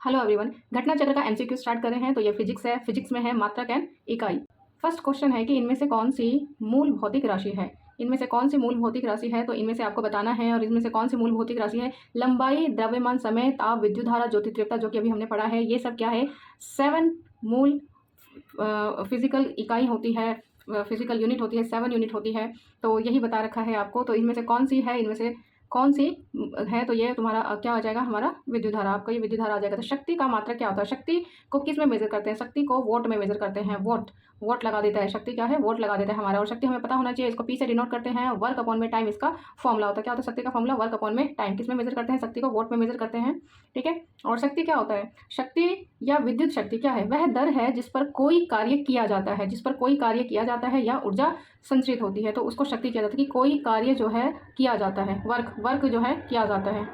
Hello everyone. घटना चक्र का एमसीक्यू स्टार्ट कर रहे हैं। तो ये फिजिक्स है। फिजिक्स में है मात्रक एंड इकाई। फर्स्ट क्वेश्चन है कि इनमें से कौन सी मूल भौतिक राशि है। इनमें से कौन सी मूल भौतिक राशि है, तो इनमें से आपको बताना है। और इसमें से कौन सी मूल भौतिक राशि है, लंबाई, द्रव्यमान, समय, ताप, विद्युत धारा, ज्योति तीव्रता, जो कि अभी हमने पढ़ा है। ये सब क्या है, 7 मूल फिजिकल इकाई होती है, फिजिकल यूनिट होती है, 7 यूनिट होती है। तो यही बता रखा है आपको। तो इनमें से कौन सी है, इनमें से कौन सी है, तो ये तुम्हारा क्या आ जाएगा, हमारा विद्युत धारा। आपका ये विद्युत धारा आ जाएगा। तो शक्ति का मात्रक क्या होता है, शक्ति को किस में मेजर करते हैं, शक्ति को वोट में मेजर करते हैं। वोट वोट लगा देता है, शक्ति क्या है, वोट लगा देता है हमारा। और शक्ति हमें पता होना चाहिए, इसको पी से डिनोट करते हैं। वर्क अपॉन में टाइम इसका फॉर्मूला होता है। क्या होता है शक्ति का फॉर्मूला, वर्क अपॉन में टाइम। किस में मेजर करते हैं, शक्ति को वोट में मेजर करते हैं। ठीक है। और शक्ति क्या होता है, शक्ति या विद्युत शक्ति क्या है, वह दर है जिस पर कोई कार्य किया जाता है, जिस पर कोई कार्य किया जाता है या ऊर्जा संचित होती है, तो उसको शक्ति किया जाता है। कि कोई कार्य जो है किया जाता है, वर्क जो है किया जाता है।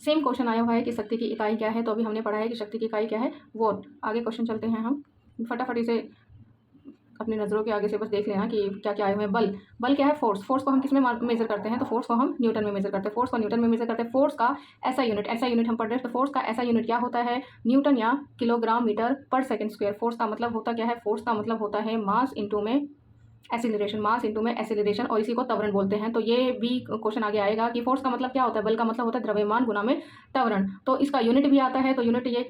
सेम क्वेश्चन आया हुआ है कि शक्ति की इकाई क्या है। तो अभी हमने पढ़ा है कि शक्ति की इकाई क्या है, वोट। आगे क्वेश्चन चलते हैं हम। फटाफट इसे अपनी नज़रों के आगे से बस देख लेना कि क्या क्या आए हुए हैं। बल क्या है, फोर्स को हम किस में मेजर करते हैं, तो फोर्स को हम न्यूटन में मेजर करते हैं। फोर्स को न्यूटन में मेजर करते हैं। फोर्स का ऐसा यूनिट हम पढ़ रहे हैं। तो फोर्स का ऐसा यूनिट क्या होता है, न्यूटन या किलोग्राम मीटर पर सेकंड स्क्वायर। फोर्स का मतलब होता क्या है, फोर्स का मतलब होता है मास इंटू में एसिलरेशन, मास इंटू में एसिलरेशन, और इसी को त्वरण बोलते हैं। तो ये भी क्वेश्चन आगे आएगा कि फोर्स का मतलब क्या होता है, बल का मतलब होता है द्रव्यमान गुना में त्वरण। तो इसका यूनिट भी आता है। तो यूनिट ये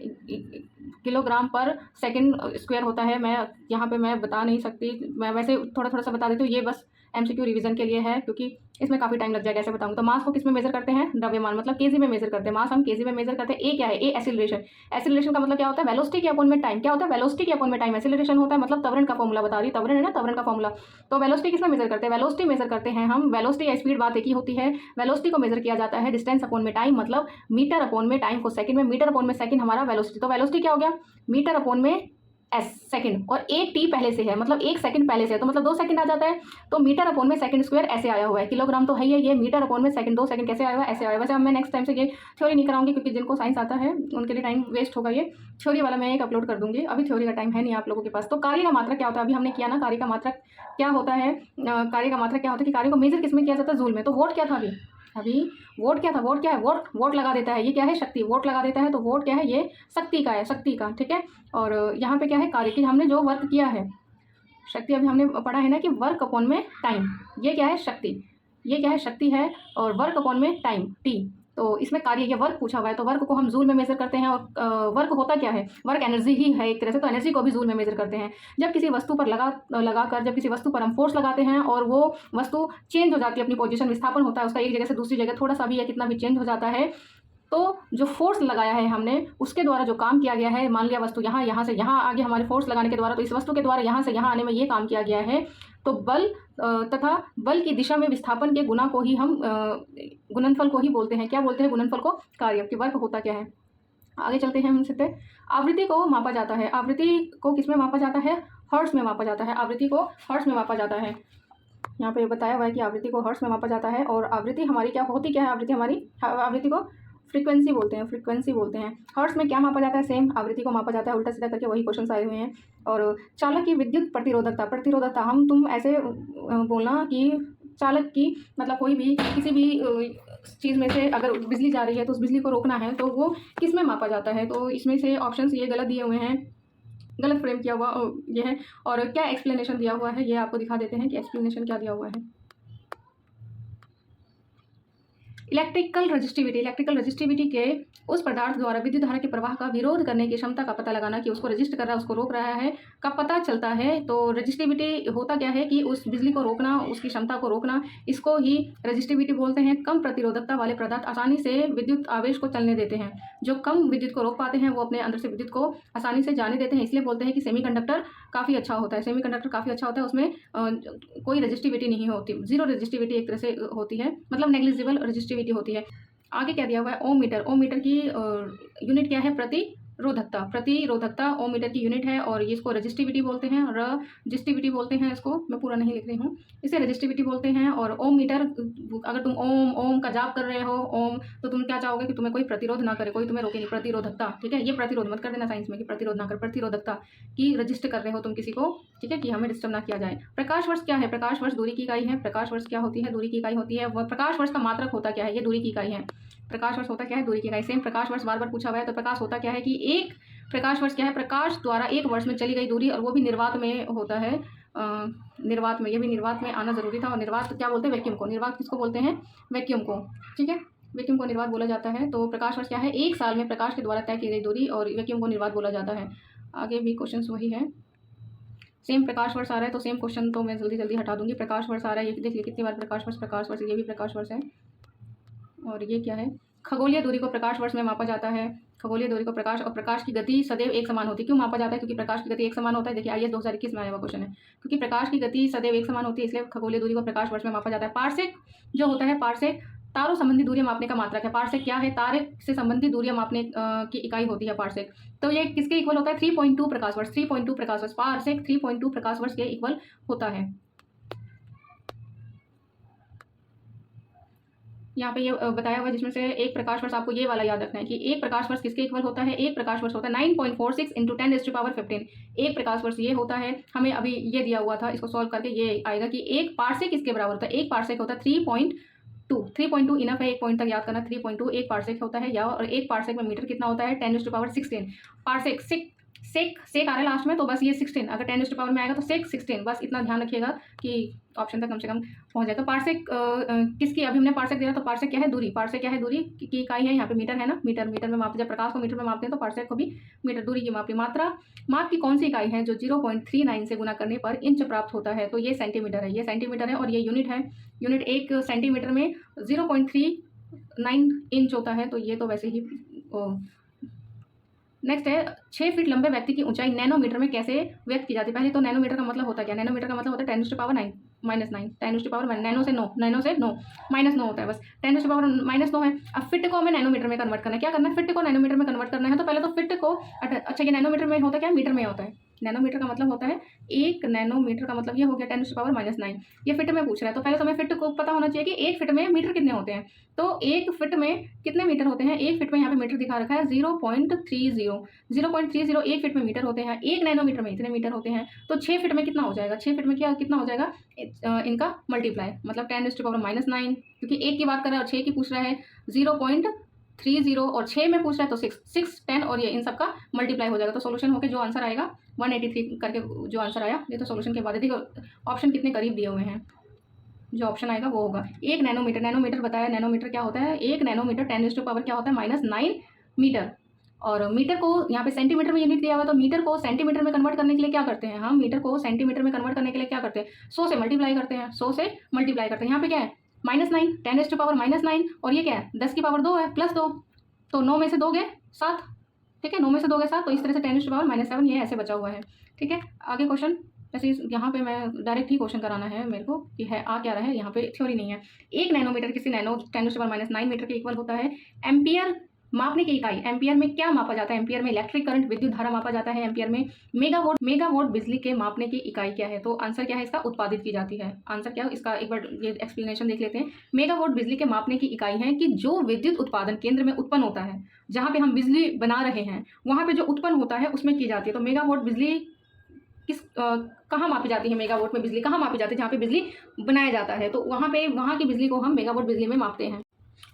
किलोग्राम पर सेकंड स्क्वायर होता है। मैं यहाँ पे मैं बता नहीं सकती, मैं वैसे थोड़ा थोड़ा सा बता देती हूँ। ये बस एमसीक्यू रिवीजन के लिए है, क्योंकि इसमें काफ़ी टाइम लग जाएगा ऐसे बताऊँ। तो मास को किस में मेजर करते हैं, द्रव्यमान मतलब केजी में मेजर करते हैं। मास हम केजी में मेजर करते हैं। ए क्या है, ए एसिलरेशन। एसिलरेशन का मतलब क्या होता है, वेलोसिटी के अपॉन में टाइम। क्या होता है, वेलोसिटी के अपॉन में टाइम। एसिलरेशन होता है मतलब त्वरण का फॉर्मूला बता रही, त्वरण है ना, त्वरण का फॉर्मूला। तो वेलोसिटी किस में मेजर करते हैं, वेलोसिटी मेजर करते हैं हम। वेलोसिटी या स्पीड बात एक ही होती है। वेलोसिटी को मेजर किया जाता है डिस्टेंस अपॉन में टाइम, मतलब मीटर अपॉन में टाइम को सेकंड में, मीटर अपॉन में सेकंड हमारा वेलोसिटी। तो वेलोसिटी क्या हो गया, मीटर अपॉन में एस सेकंड, और एक टी पहले से है, मतलब 1 सेकंड पहले से है, तो मतलब 2 सेकंड आ जाता है। तो मीटर अपॉन में सेकंड स्क्वायर ऐसे आया हुआ है। किलोग्राम तो है ये मीटर अपॉन में सेकंड, 2 सेकंड कैसे आया हुआ है, ऐसे आया हुआ है। वैसे मैं नेक्स्ट टाइम से ये थ्योरी नहीं कराऊंगी, क्योंकि जिनको साइंस आता है उनके लिए टाइम वेस्ट होगा। ये थ्योरी वाला मैं एक अपलोड कर दूंगी, अभी थ्योरी का टाइम है नहीं आप लोगों के पास। तो कार्य का मात्रक क्या होता है, अभी हमने किया ना, कार्य का मात्रक क्या होता है, कार्य का मात्रक क्या होता है कि कार्य को मेजर किस में किया जाता है, जूल में। तो वोट क्या था, अभी वोट क्या था, वोट क्या है, वोट लगा देता है। ये क्या है, शक्ति, वोट लगा देता है। तो वोट क्या है, ये शक्ति का है, शक्ति का। ठीक है। और यहाँ पे क्या है, कार्य की हमने जो वर्क किया है, शक्ति अभी हमने पढ़ा है ना कि वर्क अपॉन में टाइम। ये क्या है, शक्ति। ये क्या है, शक्ति है, और वर्क अपॉन में टाइम टी। तो इसमें कार्य, ये वर्क पूछा हुआ है, तो वर्क को हम जूल में मेजर करते हैं। और वर्क होता क्या है, वर्क एनर्जी ही है एक तरह से। तो एनर्जी को भी जूल में मेजर करते हैं। जब किसी वस्तु पर लगाकर जब किसी वस्तु पर हम फोर्स लगाते हैं और वो वस्तु चेंज हो जाती है, अपनी पोजीशन विस्थापन होता है उसका, एक जगह से दूसरी जगह थोड़ा सा भी या कितना भी चेंज हो जाता है, तो जो फोर्स लगाया है हमने, उसके द्वारा जो काम किया गया है, मान लिया वस्तु यहाँ से यहाँ आगे हमारे फोर्स लगाने के द्वारा, तो इस वस्तु के द्वारा यहाँ से यहाँ आने में ये काम किया गया है। तो बल तथा बल की दिशा में विस्थापन के गुना को ही हम गुणनफल को ही बोलते हैं। क्या बोलते हैं, गुणनफल को। कार्य की वर्क होता क्या है, आगे चलते हैं हम सीधे। आवृत्ति को मापा जाता है। आवृत्ति को किस में मापा जाता है, हर्ट्ज में मापा जाता है। आवृत्ति को हर्ट्ज में मापा जाता है। यहाँ पे बताया हुआ है कि आवृत्ति को हर्ट्ज में मापा जाता है। और आवृत्ति हमारी क्या होती, क्या है आवृत्ति हमारी, आवृत्ति को फ्रीक्वेंसी बोलते हैं, फ्रीक्वेंसी बोलते हैं। हर्ट्ज में क्या मापा जाता है, सेम आवृत्ति को मापा जाता है। उल्टा सीधा करके वही क्वेश्चन आए हुए हैं। और चालक की विद्युत प्रतिरोधकता हम तुम ऐसे बोलना कि चालक की मतलब कोई भी किसी भी चीज़ में से अगर बिजली जा रही है तो उस बिजली को रोकना है, तो वो किस में मापा जाता है। तो इसमें से ऑप्शन ये गलत दिए हुए हैं, गलत फ्रेम किया हुआ ये है। और क्या एक्सप्लेनेशन दिया हुआ है, ये आपको दिखा देते हैं कि एक्सप्लेनेशन क्या दिया हुआ है। इलेक्ट्रिकल रजिस्टिविटी के उस पदार्थ द्वारा विद्युत धारा के प्रवाह का विरोध करने की क्षमता का पता लगाना, कि उसको रजिस्ट कर रहा है, उसको रोक रहा है, का पता चलता है। तो रजिस्टिविटी होता क्या है कि उस बिजली को रोकना, उसकी क्षमता को रोकना, इसको ही रजिस्टिविटी बोलते हैं। कम प्रतिरोधकता वाले पदार्थ आसानी से विद्युत आवेश को चलने देते हैं। जो कम विद्युत को रोक पाते हैं वो अपने अंदर से विद्युत को आसानी से जाने देते हैं। इसलिए बोलते हैं कि सेमीकंडक्टर काफ़ी अच्छा होता है, सेमीकंडक्टर काफ़ी अच्छा होता है। उसमें कोई रजिस्टिविटी नहीं होती, जीरो रजिस्टिविटी एक तरह से होती है, मतलब नेग्लिजिबल रजिस्टिविटी होती है। आगे क्या दिया हुआ है, ओम मीटर की यूनिट क्या है, प्रतिरोधकता ओम मीटर की यूनिट है। और इसको रजिस्टिविटी बोलते हैं, रजिस्टिविटी बोलते हैं इसको, मैं पूरा नहीं लिख रही हूँ, इसे रजिस्टिविटी बोलते हैं। और ओम मीटर, अगर तुम ओम का जाप कर रहे हो, ओम, तो तुम क्या चाहोगे कि तुम्हें कोई प्रतिरोध ना करे, कोई तुम्हें रोके नहीं। प्रतिरोधकता, ठीक है, ये प्रतिरोध मत कर देना साइंस में कि प्रतिरोध ना कर, प्रतिरोधकता की रजिस्ट कर रहे हो तुम किसी को, ठीक है, कि हमें डिस्टर्ब ना किया जाए। प्रकाश वर्ष क्या है? प्रकाश वर्ष दूरी की इकाई है। प्रकाश वर्ष क्या होती है? दूरी की इकाई होती है। वह प्रकाश वर्ष का मात्रक होता क्या है? ये दूरी की इकाई है। प्रकाश वर्ष होता क्या है? दूरी की इकाई। सेम प्रकाश वर्ष बार बार पूछा हुआ है, तो प्रकाश होता क्या है कि एक प्रकाश वर्ष क्या है? प्रकाश द्वारा एक वर्ष में चली गई दूरी, और वो भी निर्वात में होता है। निर्वात में, ये भी निर्वात में आना जरूरी था। और निर्वात क्या बोलते हैं? वैक्यूम को। निर्वात किसको बोलते हैं? वैक्यूम को। ठीक है, वैक्यूम को निर्वात बोला जाता है। तो प्रकाश वर्ष क्या है? एक साल में प्रकाश के द्वारा तय की गई दूरी, और वैक्यूम को निर्वात बोला जाता है। आगे भी क्वेश्चन वही है। सेम प्रकाश वर्ष आ रहा है, तो सेम क्वेश्चन तो मैं जल्दी जल्दी हटा दूंगी। प्रकाश वर्ष आ रहा है, ये देखिए कितनी बार प्रकाश वर्ष, ये भी प्रकाश वर्ष है। और ये क्या है? खगोलीय दूरी को प्रकाश वर्ष में मापा जाता है। खगोलीय दूरी को प्रकाश और प्रकाश की गति सदैव एक समान होती है। क्यों मापा जाता है? क्योंकि प्रकाश की गति एक समान होता है। देखिए IAS 2021 में आया हुआ क्वेश्चन है। क्योंकि प्रकाश की गति सदैव एक समान होती है, इसलिए खगोलीय दूरी को प्रकाश वर्ष में मापा जाता है। पार्सेक जो होता है, पार्सेक तारों संबंधी दूरियां मापने का मात्रक है। पार्सेक क्या है? तारे से संबंधित दूरियां मापने की इकाई होती है पार्सेक। तो ये किसके इक्वल होता है? 3.2 प्रकाश वर्ष। 3.2 प्रकाश वर्ष, पार्सेक 3.2 प्रकाश वर्ष के इक्वल होता है। यहाँ पे ये बताया हुआ, जिसमें से एक प्रकाश वर्ष, आपको ये वाला याद रखना है कि एक प्रकाश वर्ष किसके इक्वल होता है? एक प्रकाश वर्ष होता है 9.46 × 10⁻15। एक प्रकाश वर्ष ये होता है। हमें अभी ये दिया हुआ था, इसको सॉल्व करके ये आएगा कि एक पार्सेक किसके बराबर होता है? एक पार्सेक होता है 3.2। 3.2 इनफ है, एक पॉइंट तक याद करना। 3.2 एक पार्सेक होता है। या और एक पार्सेक में मीटर कितना होता है? 10⁻16। पार्सेक सेक आ रहा है लास्ट में, तो बस ये 16, अगर 10 में आएगा तो सेक 16, बस इतना ध्यान रखिएगा कि ऑप्शन तक कम से कम पहुंच जाए। तो पार्सेक किसकी? अभी हमने पार्सेक दिया, तो पार्सेक क्या है? दूरी। पार्सेक क्या है? दूरी की इकाई है। यहाँ पे मीटर है ना, मीटर में मापते, जब प्रकाश को मीटर में मापते हैं तो पार्सेक को भी मीटर, दूरी की मापी। मात्रा माप की कौन सी इकाई है जो 0.39 से गुना करने पर इंच प्राप्त होता है? तो ये सेंटीमीटर है। ये सेंटीमीटर है, और ये यूनिट है। यूनिट एक सेंटीमीटर में 0.39 इंच होता है। तो ये तो वैसे ही नेक्स्ट है, 6 फीट लंबे व्यक्ति की ऊंचाई नैनोमीटर में कैसे व्यक्त की जाती है? पहले तो नैनोमीटर का मतलब होता है क्या? नैनोमीटर का मतलब होता है 10⁻9 -9 नैनो से 9 -9 होता है बस। 10⁻9 है। अब फिट को हमें नैनोमीटर में कन्वर्ट करना है। क्या करना है? फिट को नैनोमीटर में कन्वर्ट करना है। तो पहले तो फिट को, अच्छा ये नैनोमीटर में होता है क्या? मीटर में होता है। नैनोमीटर का मतलब होता है, एक नैनोमीटर का मतलब ये हो गया 10⁻9। ये फिट में पूछ रहा है, तो पहले तो हमें फिट को पता होना चाहिए कि एक फिट में मीटर कितने होते हैं। तो एक फिट में कितने मीटर होते हैं? एक फिट में यहाँ पे मीटर दिखा रखा है 0.30 एक फिट में मीटर होते हैं। एक नैनोमीटर में इतने मीटर होते हैं। तो 6 फिट में कितना हो जाएगा? 6 फिट में कितना हो जाएगा? इनका मल्टीप्लाई, मतलब 10⁻9, क्योंकि एक की बात कर रहा है और 6 की पूछ रहा है। 0.30 और 6 में पूछ रहा है, तो 6, 10 और ये इन सब का मल्टीप्लाई हो जाएगा। तो सोल्यूशन होकर जो आंसर आएगा 183 करके जो आंसर आया, ये तो सोल्यूशन के बाद। देखो ऑप्शन कितने करीब दिए हुए हैं, जो ऑप्शन आएगा वो होगा। एक नैनोमीटर बताया। नैनोमीटर क्या होता है? एक नैनोमीटर 10⁻, क्या होता है? -9 मीटर। और मीटर को यहाँ पे सेंटीमीटर में यूनिट दिया हुआ है, तो मीटर को सेंटीमीटर में कन्वर्ट करने के लिए क्या करते हैं? हम मीटर को सेंटीमीटर में कन्वर्ट करने के लिए क्या करते हैं? 100 से मल्टीप्लाई करते हैं। 100 से मल्टीप्लाई करते हैं। यहाँ पे क्या है? -9, 10⁻⁻9, और ये क्या है? 10 की पावर 2 है, +2, तो 9 में से 2 गए 7। ठीक है, 9 में से 2 गए 7, तो इस तरह से 10⁻⁷ ये ऐसे बचा हुआ है। ठीक है, आगे क्वेश्चन। ऐसे यहाँ पे मैं डायरेक्ट ही क्वेश्चन कराना है मेरे को कि है आ क्या रहा है, यहाँ पे थ्योरी नहीं है। एक नैनोमीटर किसी 10⁻9 मीटर के इक्वल होता है। एम्पियर मापने की इकाई, एम्पियर में क्या मापा जाता है? एम्पियर में इलेक्ट्रिक करंट, विद्युत धारा मापा जाता है। एम्पियर में मेगावाट बिजली के मापने की इकाई क्या है? तो आंसर क्या है इसका? उत्पादित की जाती है। आंसर क्या है इसका? एक बार ये एक्सप्लेनेशन देख लेते हैं। मेगावाट बिजली के मापने की इकाई है कि जो विद्युत उत्पादन केंद्र में उत्पन्न होता है, जहाँ पे हम बिजली बना रहे हैं, वहाँ पे जो उत्पन्न होता है उसमें की जाती है। तो मेगावाट बिजली कहाँ मापी जाती है? मेगावाट में बिजली कहाँ मापी जाती है? जहाँ पे बिजली बनाया जाता है, तो वहाँ की बिजली को हम मेगावाट बिजली में मापते हैं।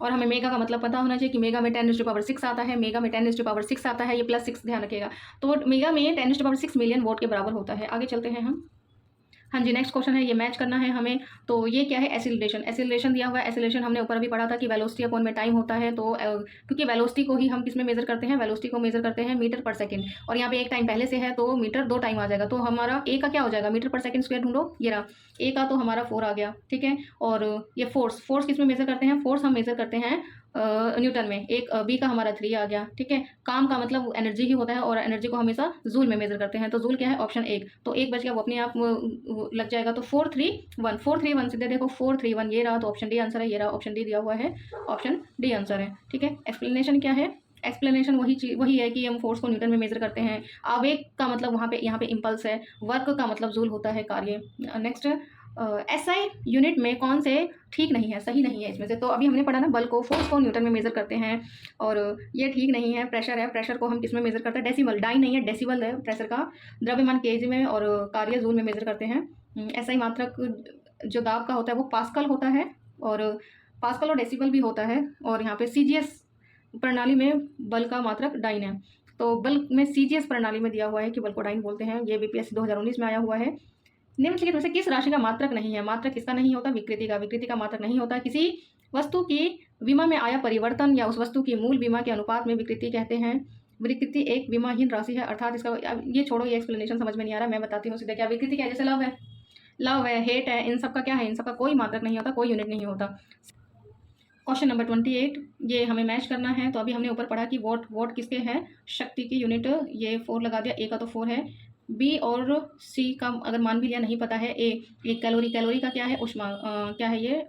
और हमें मेगा का मतलब पता होना चाहिए कि मेगा में 10⁻6 आता है। मेगा में 10⁻6 आता है, ये +6 ध्यान रखिएगा। तो मेगा में 10⁻6 मिलियन वोट के बराबर होता है। आगे चलते हैं हम। हाँ जी, नेक्स्ट क्वेश्चन है, ये मैच करना है हमें। तो ये क्या है? एसिलेशन दिया हुआ है। एसिलेशन हमने ऊपर अभी पढ़ा था कि वेलोसिटी अपॉन में टाइम होता है। तो क्योंकि वेलोसिटी को ही हम किस में मेजर करते हैं? वेलोसिटी को मेजर करते हैं मीटर पर सेकंड। और यहाँ पे एक टाइम पहले से है, तो मीटर 2 टाइम आ जाएगा। तो हमारा ए का क्या हो जाएगा? मीटर पर सेकंड स्क्वायर ढूंढो, ये रहा ए का, तो हमारा 4 आ गया। ठीक है, और ये फोर्स किस में मेजर करते हैं? फोर्स हम मेजर करते हैं न्यूटन में। एक बी का हमारा 3 आ गया। ठीक है, काम का मतलब एनर्जी ही होता है, और एनर्जी को हमेशा जूल में मेजर करते हैं। तो जूल क्या है? ऑप्शन 1। तो 1 बच गया, वो अपने आप लग जाएगा। तो 431 सीधे देखो 431 ये रहा, तो ऑप्शन डी आंसर है। ये रहा, ऑप्शन डी दिया हुआ है, ऑप्शन डी आंसर है। ठीक है, एक्सप्लेनेशन क्या है? एक्सप्लेनेशन वही है कि हम फोर्स को न्यूटन में मेजर करते हैं। आवेग का मतलब यहाँ पे इम्पल्स है। वर्क का मतलब जूल होता है, कार्य। नेक्स्ट एसआई यूनिट में कौन से ठीक नहीं है, सही नहीं है इसमें से। तो अभी हमने पढ़ा ना, बल को, फोर्स को न्यूटन में मेजर करते हैं और ये ठीक नहीं है। प्रेशर है, प्रेशर को हम किस में मेजर करते हैं, डेसिबल, डाई नहीं है, डेसिबल है प्रेशर का। द्रव्यमान केजी में और कार्य जूल में मेजर करते हैं। एसआई मात्रक जो दाब का होता है वो पास्कल होता है, और पास्कल और डेसिबल भी होता है। और यहाँ पे सीजीएस प्रणाली में बल का मात्रक डाइन है। तो बल में सीजीएस प्रणाली में दिया हुआ है कि बल को डाइन बोलते हैं। ये बीपीएससी 2019 में आया हुआ है। निम्नलिखित में से किस राशि का मात्रक नहीं है, मात्रक किसका नहीं होता, विकृति का। विकृति का मात्रक नहीं होता किसी वस्तु की विमा में आया परिवर्तन या उस वस्तु की मूल विमा के अनुपात में विकृति कहते हैं। विकृति एक विमाहीन राशि है, अर्थात इसका, ये छोड़ो, ये एक्सप्लेनेशन समझ में नहीं आ रहा, मैं बताती हूँ सीधे क्या विकृति क्या है। जैसे लव है, हेट है, इन सब का क्या है, इन सब का कोई मात्रक नहीं होता, कोई यूनिट नहीं होता। क्वेश्चन नंबर 28, ये हमें मैच करना है। तो अभी हमने ऊपर पढ़ा कि वोट किसके हैं, शक्ति की यूनिट। ये 4 लगा दिया, ए का तो 4 है। बी और सी का अगर मान भी लिया, नहीं पता है। ए कैलोरी, कैलोरी का क्या है, उष्मा, क्या है ये,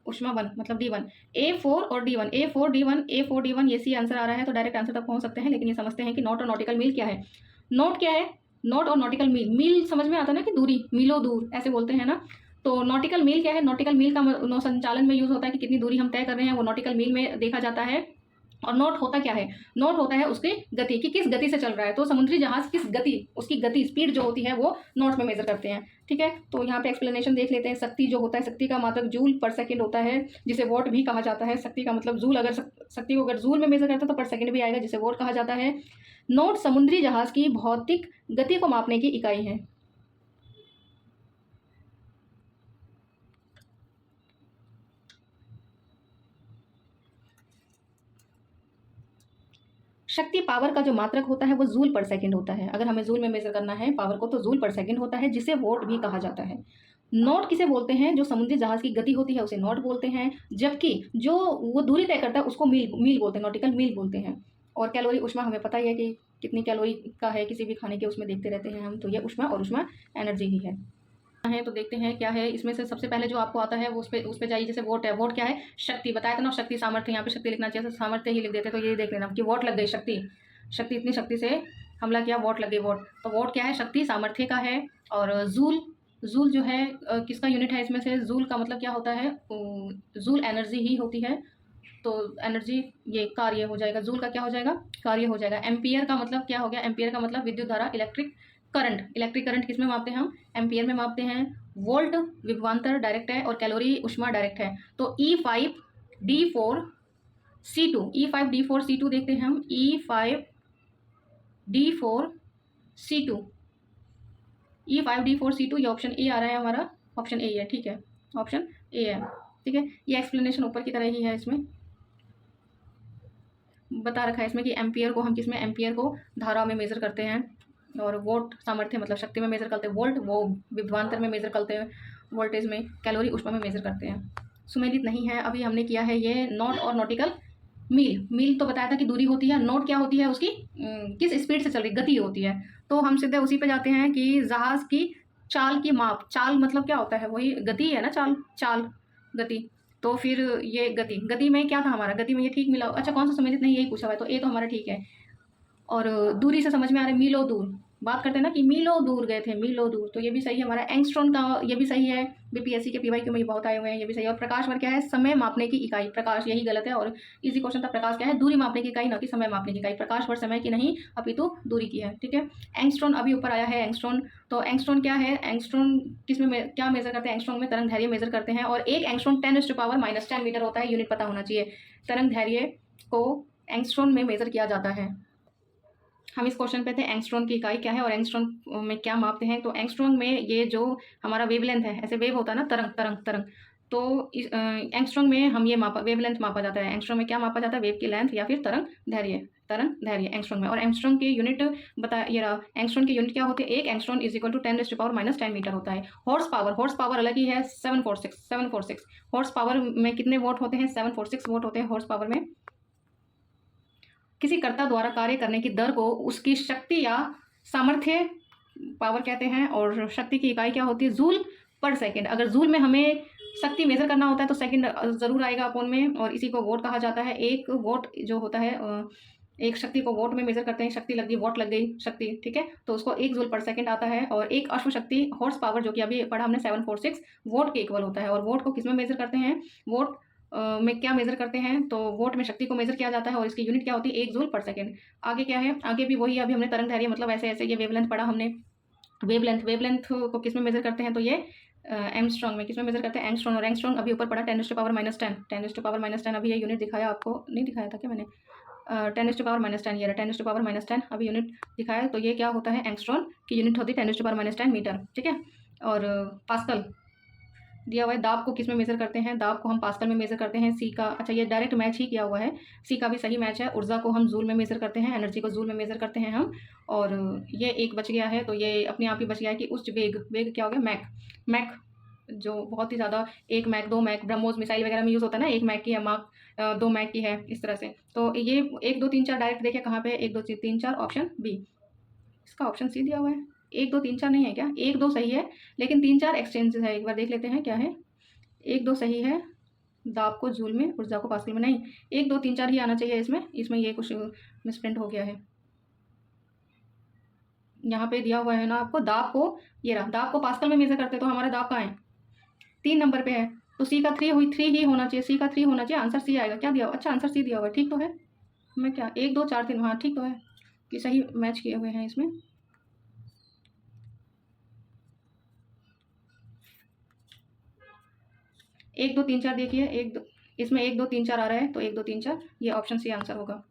उष्मा 1 मतलब D1। A4 और D1, A4 D1, A4 D1, ये सी आंसर आ रहा है। तो डायरेक्ट आंसर तक पहुंच सकते हैं, लेकिन ये समझते हैं कि नॉट और नॉटिकल मील क्या है। नॉट क्या है, नॉट और नॉटिकल मील, मील समझ में आता है ना कि दूरी, मीलो दूर ऐसे बोलते हैं ना। तो नॉटिकल मील क्या है, नॉटिकल मील का नौ संचालन में यूज होता है कि कितनी दूरी हम तय कर रहे हैं, वो नॉटिकल मील में देखा जाता है। और नोट होता क्या है, नोट होता है उसकी गति, कि किस गति से चल रहा है। तो समुद्री जहाज किस गति, उसकी गति, स्पीड जो होती है वो नॉट में मेजर करते हैं। ठीक है, तो यहाँ पे एक्सप्लेनेशन देख लेते हैं। शक्ति जो होता है, शक्ति का मात्रक जूल पर सेकंड होता है, जिसे वॉट भी कहा जाता है। शक्ति का मतलब जूल, अगर शक्ति को अगर जूल में मेजर करते हैं तो पर सेकंड भी आएगा, जिसे वॉट कहा जाता है। नोट समुद्री जहाज की भौतिक गति को मापने की इकाई है। शक्ति पावर का जो मात्रक होता है वो जूल पर सेकंड होता है। अगर हमें जूल में मेजर करना है पावर को तो जूल पर सेकंड होता है, जिसे वोट भी कहा जाता है। नॉट किसे बोलते हैं, जो समुद्री जहाज की गति होती है उसे नॉट बोलते हैं, जबकि जो वो दूरी तय करता है उसको मील, मील बोलते हैं, नॉटिकल मील बोलते हैं। और कैलोरी, उष्मा हमें पता ही है कि कितनी कैलोरी का है, किसी भी खाने के उसमें देखते रहते हैं हम। तो ये उष्मा, और उष्मा एनर्जी ही है। तो देखते हैं क्या है इसमें से। सबसे पहले जो आपको आता है वो उस पे जाइए। जैसे वोट है, वोट क्या है, शक्ति, बताया था ना, शक्ति सामर्थ्य, यहाँ पे शक्ति लिखना चाहिए, सामर्थ्य ही लिख देते। तो ये देख लेना कि वोट लग गई, शक्ति, शक्ति, इतनी शक्ति से हमला किया, वोट लग गई, वोट। तो वोट क्या है, शक्ति सामर्थ्य का है। और जूल, जूल जो है किसका यूनिट है इसमें से, जूल का मतलब क्या होता है, जूल एनर्जी ही होती है। तो एनर्जी ये कार्य हो जाएगा, जूल का क्या हो जाएगा, कार्य हो जाएगा। एम्पियर का मतलब क्या हो गया, एम्पियर का मतलब विद्युत धारा, इलेक्ट्रिक करंट। इलेक्ट्रिक करंट किस में मापते हैं हम, एम्पियर में मापते हैं। वोल्ट विभवांतर डायरेक्ट है, और कैलोरी उष्मा डायरेक्ट है। तो E5D4C2, E5D4C2 देखते हैं हम, E5D4C2, E5D4C2, ये ऑप्शन ए आ रहा है हमारा, ऑप्शन ए है। ठीक है, ऑप्शन ए है। ठीक है, ये एक्सप्लेनेशन ऊपर की तरह ही है, इसमें बता रखा है इसमें कि एम्पियर को हम किस में, एम्पियर को धारा में मेजर करते हैं, और वोल्ट सामर्थ्य मतलब शक्ति में मेजर करते हैं, वोल्ट वो विभवांतर में मेजर करते हैं, वोल्टेज में, कैलोरी उष्मा में मेजर करते हैं। सुमेलित नहीं है। अभी हमने किया है ये नॉट और नॉटिकल मील। मील तो बताया था कि दूरी होती है, नॉट क्या होती है, उसकी किस स्पीड से चल रही, गति होती है। तो हम सीधे उसी पे जाते हैं कि जहाज की चाल की माप, चाल मतलब क्या होता है, वही गति है ना, चाल, चाल गति। तो फिर ये गति, गति में क्या था हमारा, गति में ये ठीक मिला। अच्छा, कौन सा सम्मिलित नहीं, यही पूछा हुआ है, तो ए तो हमारा ठीक है। और दूरी से समझ में आ रहा है, मीलो दूर, बात करते हैं ना कि मीलो दूर गए थे, मीलो दूर, तो ये भी सही है हमारा। एंगस्ट्रॉन का ये भी सही है, बीपीएससी के पीवाईक्यू में बहुत आए हुए हैं, ये भी सही है। और प्रकाश वर्ग क्या है, समय मापने की इकाई, प्रकाश, यही गलत है। और इजी क्वेश्चन था, प्रकाश क्या है, दूरी मापने की इकाई, ना कि समय मापने की इकाई। प्रकाश वर्ग समय की नहीं अपितु दूरी की है। ठीक है, एंगस्ट्रॉन अभी ऊपर आया है, एंगस्ट्रॉन। तो एंगस्ट्रॉन क्या है, एंगस्ट्रॉन किस में क्या मेजर करते हैं, एंगस्ट्रॉन में तरंग धैर्य मेजर करते हैं। और एक एंगस्ट्रॉन 10⁻⁻10 मीटर होता है, यूनिट पता होना चाहिए। तरंग धैर्य को एंगस्ट्रॉन में मेजर किया जाता है। हम इस क्वेश्चन पे थे, एंगस्ट्रॉन की इकाई क्या है और एंगस्ट्रॉन में क्या मापते हैं। तो एंगस्ट्रॉन में ये जो हमारा वेवलेंथ है, ऐसे वेव होता है ना, तरंग तरंग तरंग, तो इस एंगस्ट्रॉन में हम ये वेवलेंथ मापा जाता है। एंगस्ट्रॉन में क्या मापा जाता है, वेव की लेंथ या फिर तरंग धैर्य, तरंग धैर्य एंगस्ट्रॉन में। और एंगस्ट्रॉन की यूनिट बता, ये रहा, एंगस्ट्रॉन की यूनिट क्या होती है, एक angstrom is equal to 10⁻⁻10 metre होता है। हॉर्स पावर, हॉर्स पावर अलग ही है, 746। हॉर्स पावर में कितने वोट होते हैं, 746 वोट होते हैं हॉर्स पावर में। किसी कर्ता द्वारा कार्य करने की दर को उसकी शक्ति या सामर्थ्य पावर कहते हैं। और शक्ति की इकाई क्या होती है, जूल पर सेकंड। अगर जूल में हमें शक्ति मेजर करना होता है तो सेकंड जरूर आएगा अपॉन में, और इसी को वोट कहा जाता है। एक वोट जो होता है एक शक्ति को वोट में मेजर करते हैं, शक्ति लग गई, वोट लग गई शक्ति, ठीक है, तो उसको 1 जूल पर सेकंड आता है। और एक अश्व शक्ति हॉर्स पावर जो कि अभी पढ़ा हमने 746 वोट के इक्वल होता है। और वोट को किस में मेजर करते हैं, वोट में क्या मेजर करते हैं, तो वोट में शक्ति को मेजर किया जाता है और इसकी यूनिट क्या होती है, 1 जूल पर सेकंड। आगे क्या है, आगे भी वही, अभी हमने तरंग दैर्घ्य मतलब ऐसे ऐसे ये वेवलेंथ पढ़ा हमने। वेवलेंथ को किस में मेजर करते हैं, तो ये एंगस्ट्रॉम में किस में मेजर करते हैं, एंगस्ट्रॉम। और एंगस्ट्रॉम अभी ऊपर पढ़ा 10⁻⁻10 10⁻⁻10 अभी ये यूनिट दिखाया आपको, नहीं दिखाया था क्या मैंने, 10⁻⁻10 ये रहा 10⁻⁻10 अभी यूनिट दिखाया है। तो ये क्या होता है, एंगस्ट्रॉम की यूनिट होती है 10⁻⁻10 मीटर, ठीक है। और पास्कल दिया हुआ है, दाब को किस में मेजर करते हैं, दाब को हम पास्कल में मेजर करते हैं। सी का, अच्छा ये डायरेक्ट मैच ही किया हुआ है, सी का भी सही मैच है। ऊर्जा को हम जूल में मेजर करते हैं, एनर्जी को जूल में मेजर करते हैं हम। और ये एक बच गया है, तो ये अपने आप ही बच गया है कि उच्च वेग क्या हो गया, मैक जो बहुत ही ज़्यादा 1 मैक 2 मैक ब्रह्मोस मिसाइल वगैरह में यूज़ होता है ना, 1 मैक की है, मार्क 2 मैक की है, इस तरह से। तो ये 1 2 3 4 डायरेक्ट देखिए कहाँ पे है, 1 2 3 4 ऑप्शन बी, इसका ऑप्शन सी दिया हुआ है। 1 2 3 4 नहीं है क्या, 1 2 सही है लेकिन 3 4 एक्सचेंज है, एक बार देख लेते हैं क्या है। 1 2 सही है, दाब को जूल में, ऊर्जा को पास्कल में, नहीं 1 2 3 4 ही आना चाहिए इसमें ये कुछ मिसप्रिंट हो गया है। यहाँ पे दिया हुआ है ना आपको, दाब को, ये रहा, दाब को पास्कल में मेजर करते तो हमारा दाब कहाँ है, 3 नंबर पे है, तो सी का 3 ही होना चाहिए, सी का 3 होना चाहिए, आंसर सी आएगा। क्या दिया हुआ, अच्छा आंसर सी दिया हुआ है, ठीक तो है। मैं क्या 1 2 4 3, हाँ ठीक तो है कि सही मैच किए हुए हैं इसमें। एक दो तीन चार देखिए, इसमें 1 2 3 4 आ रहा है, तो 1 2 3 4 ये ऑप्शन सी आंसर होगा।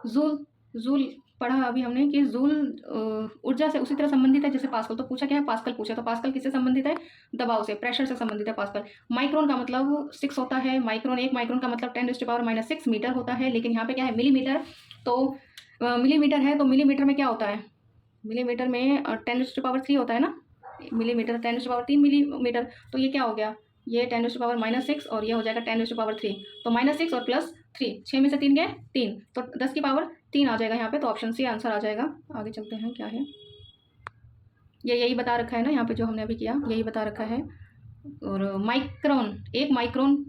जूल पढ़ा अभी हमने कि जूल ऊर्जा से उसी तरह संबंधित है जैसे पास्कल। तो पूछा क्या है, पास्कल पूछा, तो पास्कल किससे संबंधित है, दबाव से, प्रेशर से संबंधित है पास्कल। माइक्रोन का मतलब 6 होता है, माइक्रोन 1 माइक्रोन का मतलब 10⁻⁻6 मीटर होता है। लेकिन यहाँ पे क्या है, मिलीमीटर, तो मिलीमीटर है, तो मिलीमीटर में क्या होता है, मिलीमीटर में 10⁻³ होता है ना, मिलीमीटर 10⁻³ मिलीमीटर, तो ये क्या हो गया, ये 10⁻⁻6 और ये हो जाएगा 10⁻3, तो -6 और +3, 6 में से 3 गए 3, तो 10⁻3 आ जाएगा यहाँ पे, तो ऑप्शन सी आंसर आ जाएगा। आगे चलते हैं क्या है, ये यही बता रखा है ना यहाँ पे जो हमने अभी किया, यही बता रखा है। और माइक्रोन, 1 माइक्रोन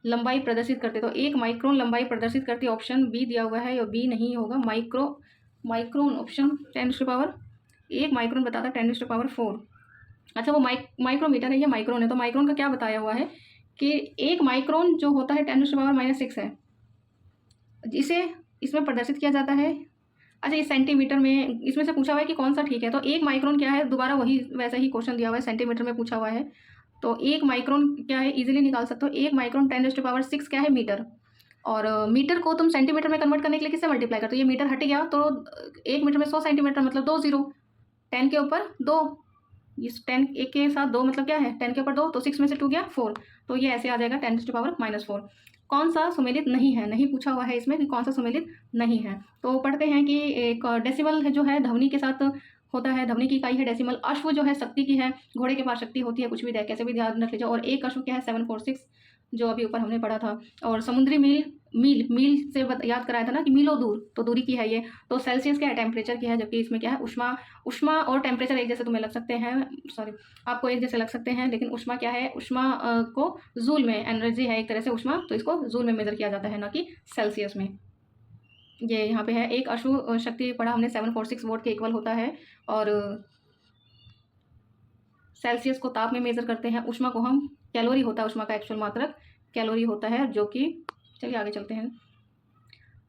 लंबाई प्रदर्शित करते, तो 1 माइक्रोन लंबाई प्रदर्शित करती, ऑप्शन बी दिया हुआ है, और बी नहीं होगा, माइक्रोन ऑप्शन 1 माइक्रोन बताता 10⁻⁴। अच्छा वो माइक्रोमीटर है, ये माइक्रोन है, तो माइक्रोन का क्या बताया हुआ है कि 1 माइक्रोन जो होता है 10⁻⁻6 है, इसे इसमें प्रदर्शित किया जाता है। अच्छा ये सेंटीमीटर में इसमें से पूछा हुआ है कि कौन सा ठीक है, तो 1 माइक्रोन क्या है, दोबारा वही वैसा ही क्वेश्चन दिया हुआ है, सेंटीमीटर में पूछा हुआ है, तो 1 माइक्रोन क्या है, इजीली निकाल सकते हो। 1 माइक्रोन 10⁻6 क्या है, मीटर। और मीटर को तुम सेंटीमीटर में कन्वर्ट करने के लिए किससे मल्टीप्लाई करते हो, ये मीटर हट गया, तो 1 मीटर में 100 सेंटीमीटर मतलब 2 0, 10 के ऊपर 2, इस 10 एक के साथ 2 मतलब क्या है, 10 के ऊपर 2, तो 6 में से 2 गया 4, तो ये ऐसे आ जाएगा 10⁻⁻4। कौन सा सुमेलित नहीं है, नहीं पूछा हुआ है इसमें कि कौन सा सुमेलित नहीं है। तो पढ़ते हैं कि एक डेसिमल जो है ध्वनि के साथ होता है, ध्वनि की इकाई है डेसिमल। अश्व जो है शक्ति की है, घोड़े के पास शक्ति होती है, कुछ भी दे कैसे भी ध्यान रख लीजिए। और एक अश्व क्या है 746 जो अभी ऊपर हमने पढ़ा था। और समुद्री मील से याद कराया था ना कि मीलों दूर, तो दूरी की है ये, तो सेल्सियस क्या है, टेम्परेचर की है, जबकि इसमें क्या है उष्मा और टेम्परेचर एक जैसे तुम्हें लग सकते हैं, सॉरी आपको एक जैसे लग सकते हैं, लेकिन उष्मा क्या है, उष्मा को जूल में, एनर्जी है एक तरह से उष्मा, तो इसको जूल में मेजर किया जाता है, ना कि सेल्सियस में। ये यहाँ पे है, एक अश्व शक्ति पढ़ा हमने 746 वोट के इक्वल होता है। और सेल्सियस को ताप में मेजर करते हैं, उष्मा को हम कैलोरी होता है, उष्मा का एक्चुअल मात्रक कैलोरी होता है, जो कि चलिए आगे चलते हैं।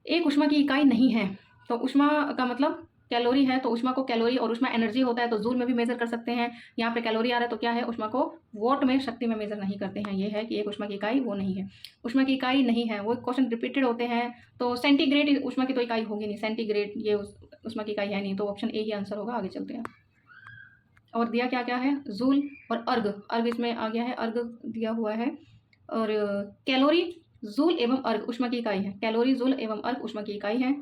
एक उष्मा की इकाई नहीं है, तो उष्मा का मतलब कैलोरी है, तो उष्मा को कैलोरी, और उष्मा एनर्जी होता है तो जूल में भी मेजर कर सकते हैं। यहाँ पे कैलोरी आ रहा है तो क्या है, उष्मा को वोट में शक्ति में मेजर नहीं करते हैं। ये है कि एक उष्मा की इकाई वो नहीं है, उष्मा की इकाई नहीं है, वो क्वेश्चन रिपीटेड होते हैं। तो सेंटीग्रेड उष्मा की तो इकाई होगी नहीं, सेंटीग्रेड ये उष्मा की इकाई है नहीं, तो ऑप्शन ए ही आंसर होगा। आगे चलते हैं। और दिया क्या क्या है, जूल और अर्ग इसमें आ गया है, अर्ग दिया हुआ है। और कैलोरी, जूल एवं अर्ग उष्मा की इकाई है, कैलोरी, जूल एवं अर्ग उष्मा की इकाई है।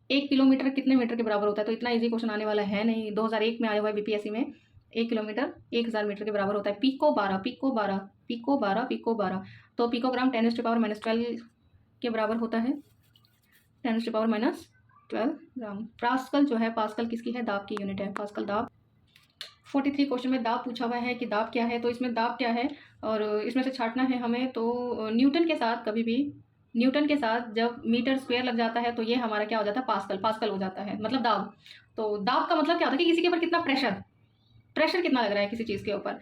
1 किलोमीटर कितने मीटर के बराबर होता है, तो इतना इजी क्वेश्चन आने वाला है नहीं, 2001 में आया हुआ है बीपीएससी में। 1 किलोमीटर 1000 मीटर के बराबर होता है। पिको 12 तो पिकोग्राम 10⁻⁻12 के बराबर होता है, 10⁻⁻12 ग्राम। पास्कल जो है, पास्कल किसकी है, दाब की यूनिट है, पास्कल दाब। 43 क्वेश्चन में दाब पूछा हुआ है कि दाब क्या है, तो इसमें दाब क्या है और इसमें से छांटना है हमें। तो न्यूटन के साथ कभी भी न्यूटन के साथ जब मीटर स्क्वायर लग जाता है तो ये हमारा क्या हो जाता है, पास्कल। पास्कल हो जाता है मतलब दाब। तो दाब का मतलब क्या होता है कि किसी के ऊपर कितना प्रेशर, प्रेशर कितना लग रहा है किसी चीज़ के ऊपर।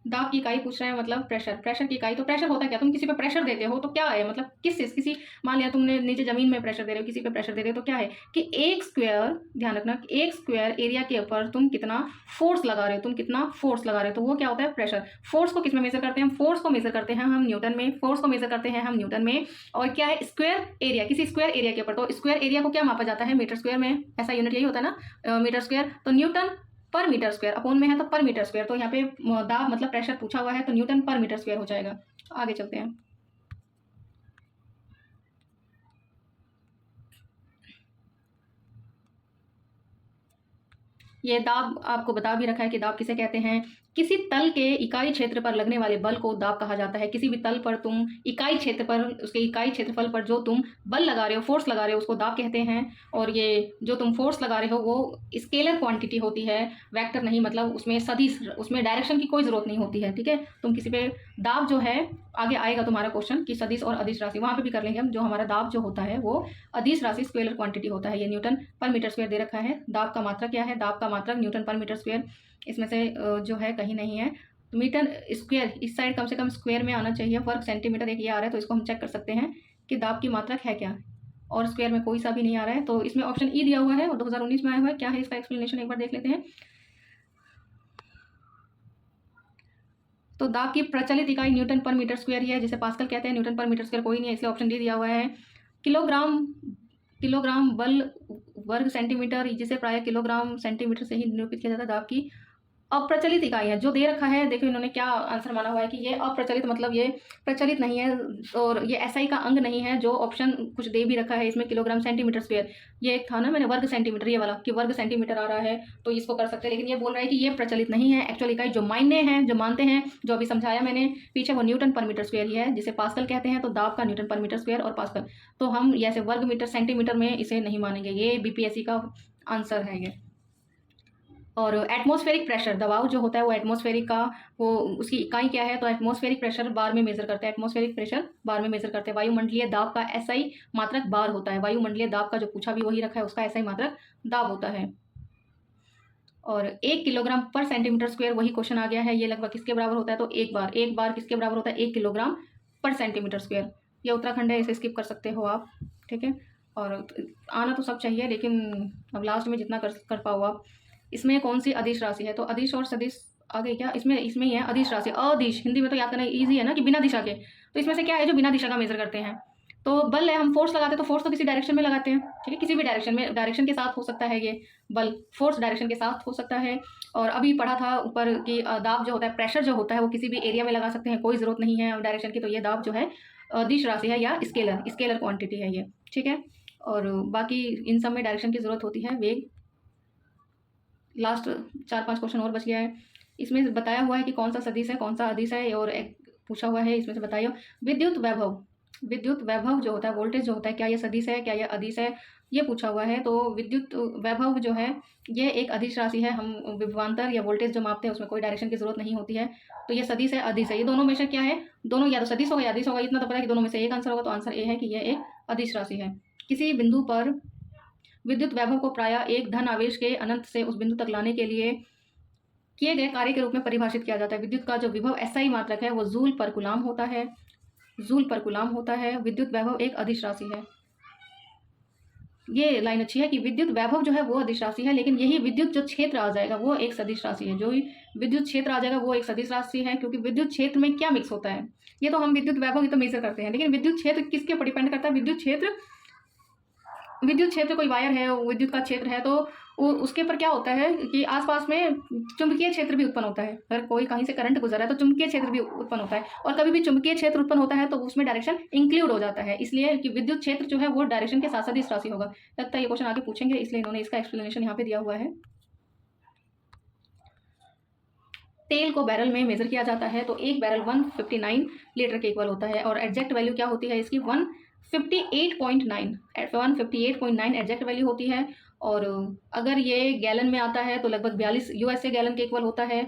दाब की इकाई पूछ रहे हैं, मतलब प्रेशर। प्रेशर की इकाई, तो प्रेशर होता है क्या, तुम किसी पे प्रेशर देते हो तो क्या है, मतलब किसी मान लिया तुमने नीचे जमीन में प्रेशर दे रहे हो, किसी पे प्रेशर दे रहे हो तो क्या है कि एक स्क्वायर, ध्यान रखना, एक स्क्वायर एरिया के ऊपर तुम कितना फोर्स लगा रहे हो, तुम कितना फोर्स लगा रहे हो, तो वो क्या होता है, प्रेशर। फोर्स को किस में मेजर करते हैं, फोर्स को मेजर करते हैं हम न्यूटन में, फोर्स को मेजर करते हैं हम न्यूटन में। और क्या है, स्क्वायर एरिया, किसी स्क्वायर एरिया के ऊपर, तो स्क्वायर एरिया को क्या मापा जाता है, मीटर स्क्वायर में, ऐसा यूनिट यही होता है ना, मीटर स्क्वायर। तो न्यूटन पर मीटर स्क्वायर, अपोन में है तो पर मीटर स्क्वायर, तो यहाँ पे दाब मतलब प्रेशर पूछा हुआ है तो न्यूटन पर मीटर स्क्वायर हो जाएगा। आगे चलते हैं। ये दाब आपको बता भी रखा है कि दाब किसे कहते हैं। किसी तल के इकाई क्षेत्र पर लगने वाले बल को दाब कहा जाता है। किसी भी तल पर तुम इकाई क्षेत्र पर, उसके इकाई क्षेत्रफल पर जो तुम बल लगा रहे हो, फोर्स लगा रहे हो, उसको दाब कहते हैं। और ये जो तुम फोर्स लगा रहे हो वो स्केलर क्वांटिटी होती है, वेक्टर नहीं, मतलब उसमें सदिश, उसमें डायरेक्शन की कोई ज़रूरत नहीं होती है, ठीक है। तुम किसी पे दाब जो है, आगे आएगा तुम्हारा क्वेश्चन कि सदिश और अदिश राशि, वहाँ पे भी कर लेंगे हम। जो हमारा दाब जो होता है वो अदिश राशि, स्केलर क्वांटिटी होता है। ये न्यूटन पर मीटर स्क्वायर दे रखा है। दाब का मात्रक क्या है, दाब का मात्रक न्यूटन पर मीटर स्क्वायर, इसमें से जो है कहीं नहीं है। तो मीटर स्क्वायर इस साइड कम से कम स्क्वायर में आना चाहिए। वर्ग सेंटीमीटर एक ये आ रहा है, तो इसको हम चेक कर सकते हैं कि दाब की मात्रक है क्या, और स्क्वायर में कोई सा भी नहीं आ रहा है। तो इसमें ऑप्शन ई दिया हुआ है और 2019 में आया हुआ है। क्या है इसका एक्सप्लेनेशन, एक बार देख लेते हैं। तो दाब की प्रचलित इकाई न्यूटन पर मीटर स्क्वायर ही है, जिसे पास्कल कहते हैं। न्यूटन पर मीटर स्क्वायर कोई नहीं है, इसलिए ऑप्शन डी दिया हुआ है। किलोग्राम, किलोग्राम बल वर्ग सेंटीमीटर, जिसे प्राय किलोग्राम सेंटीमीटर से ही निरूपित किया जाता है। दाब की अप्रचलित इकाई है, जो दे रखा है, देखो इन्होंने क्या आंसर माना हुआ है कि ये अप्रचलित, मतलब ये प्रचलित नहीं है और ये एसआई का अंग नहीं है। जो ऑप्शन कुछ दे भी रखा है इसमें, किलोग्राम सेंटीमीटर स्क्वायर, ये एक था ना मैंने वर्ग सेंटीमीटर, ये वाला कि वर्ग सेंटीमीटर आ रहा है, तो इसको कर सकते हैं। लेकिन ये बोल रहा है कि ये प्रचलित नहीं है। एक्चुअल इकाई जो मायने हैं, जो मानते हैं, जो अभी समझाया मैंने पीछे, वो न्यूटन पर मीटर स्क्वायर ही है, जिसे पास्कल कहते हैं। तो दाब का न्यूटन पर मीटर स्क्वायर और पास्कल, तो हम ऐसे वर्ग मीटर सेंटीमीटर में इसे नहीं मानेंगे। ये बीपीएससी का आंसर है ये। और एटमॉस्फेरिक प्रेशर, दबाव जो होता है वो एटमॉस्फेरिक का, वो उसकी इकाई क्या है, तो एटमॉस्फेरिक प्रेशर बार में मेजर करते हैं। एटमॉस्फेरिक प्रेशर बार में मेजर करते हैं। वायुमंडलीय दाब का एसआई मात्रक बार होता है। वायुमंडलीय दाब का जो पूछा भी वही रखा है, उसका एसआई मात्रक दाब होता है। और 1 किलोग्राम पर सेंटीमीटर स्क्वायर, वही क्वेश्चन आ गया है। ये लगभग किसके बराबर होता है, तो एक बार किसके बराबर होता है, 1 किलोग्राम पर सेंटीमीटर स्क्वायर। ये उत्तराखंड है, इसे स्किप कर सकते हो आप, ठीक है। और आना तो सब चाहिए, लेकिन अब लास्ट में जितना कर पाओ आप। इसमें कौन सी अदिश राशि है, तो अदिश और सदिश आ गई क्या, इसमें ही है अदिश राशि। अदिश हिंदी में तो याद करना ईजी है ना, कि बिना दिशा के। तो इसमें से क्या है जो बिना दिशा का मेजर करते हैं, तो बल है, हम फोर्स लगाते हैं तो फोर्स तो किसी डायरेक्शन में लगाते हैं, ठीक है, किसी भी डायरेक्शन में, डायरेक्शन के साथ हो सकता है ये बल, फोर्स डायरेक्शन के साथ हो सकता है। और अभी पढ़ा था ऊपर कि दाब जो होता है, प्रेशर जो होता है, वो किसी भी एरिया में लगा सकते हैं, कोई ज़रूरत नहीं है डायरेक्शन की। तो ये दाब जो है अदिश राशि है या स्केलर क्वांटिटी है ये, ठीक है। और बाकी इन सब में डायरेक्शन की ज़रूरत होती है, वेग। लास्ट 4-5 क्वेश्चन और बच गया है। इसमें बताया हुआ है कि कौन सा सदिश है, कौन सा अदिश है, और एक पूछा हुआ है इसमें से बताइए। विद्युत वैभव, विद्युत वैभव जो होता है, वोल्टेज जो होता है, क्या ये सदिश है, क्या ये अदिश है, ये पूछा हुआ है। तो विद्युत वैभव जो है ये एक अदिश राशि है। हम विभवांतर या वोल्टेज जो मापते हैं उसमें कोई डायरेक्शन की जरूरत नहीं होती है। तो ये सदिश है, अदिश है, ये दोनों में से क्या है, दोनों या तो सदिश होगा या अदिश होगा। इतना तो पता है कि दोनों में से एक आंसर होगा, तो आंसर ए है कि यह एक अदिश राशि है। किसी बिंदु पर विद्युत वैभव को प्रायः एक धन आवेश के अनंत से उस बिंदु तक लाने के लिए किए गए कार्य के रूप में परिभाषित किया जाता है। विद्युत का जो विभव एसआई मात्रक है वो जूल पर कूलाम होता है, जूल पर कूलाम होता है। विद्युत वैभव एक अदिश राशि है। ये लाइन अच्छी है कि विद्युत वैभव जो है वो अदिश राशि है, लेकिन यही विद्युत जो क्षेत्र आ जाएगा वो एक सदिश राशि है। जो विद्युत क्षेत्र आ जाएगा वो एक सदिश राशि है, क्योंकि विद्युत क्षेत्र में क्या मिक्स होता है, ये तो हम विद्युत वैभव की तो मेजर करते हैं, लेकिन विद्युत क्षेत्र किसके ऊपर डिपेंड करता है, विद्युत क्षेत्र कोई वायर है, विद्युत का क्षेत्र है, तो उसके ऊपर क्या होता है कि आसपास में चुंबकीय क्षेत्र भी उत्पन्न होता है। अगर कोई कहीं से करंट गुजर रहा है तो चुंबकीय क्षेत्र भी उत्पन्न होता है, और कभी भी चुंबकीय क्षेत्र उत्पन्न होता है तो उसमें डायरेक्शन इंक्लूड हो जाता है, इसलिए कि विद्युत क्षेत्र जो है वो डायरेक्शन के साथ साथ इस राशि होगा। लगता है ये क्वेश्चन आगे पूछेंगे, इसलिए इन्होंने इसका एक्सप्लेनेशन यहाँ पे दिया हुआ है। तेल को बैरल में मेजर किया जाता है, तो एक बैरल 159 लीटर के इक्वल होता है, और एग्जैक्ट वैल्यू क्या होती है इसकी, 158.9 एग्जैक्ट वैल्यू होती है। और अगर ये गैलन में आता है तो लगभग 42 यूएसए गैलन के इक्वल होता है,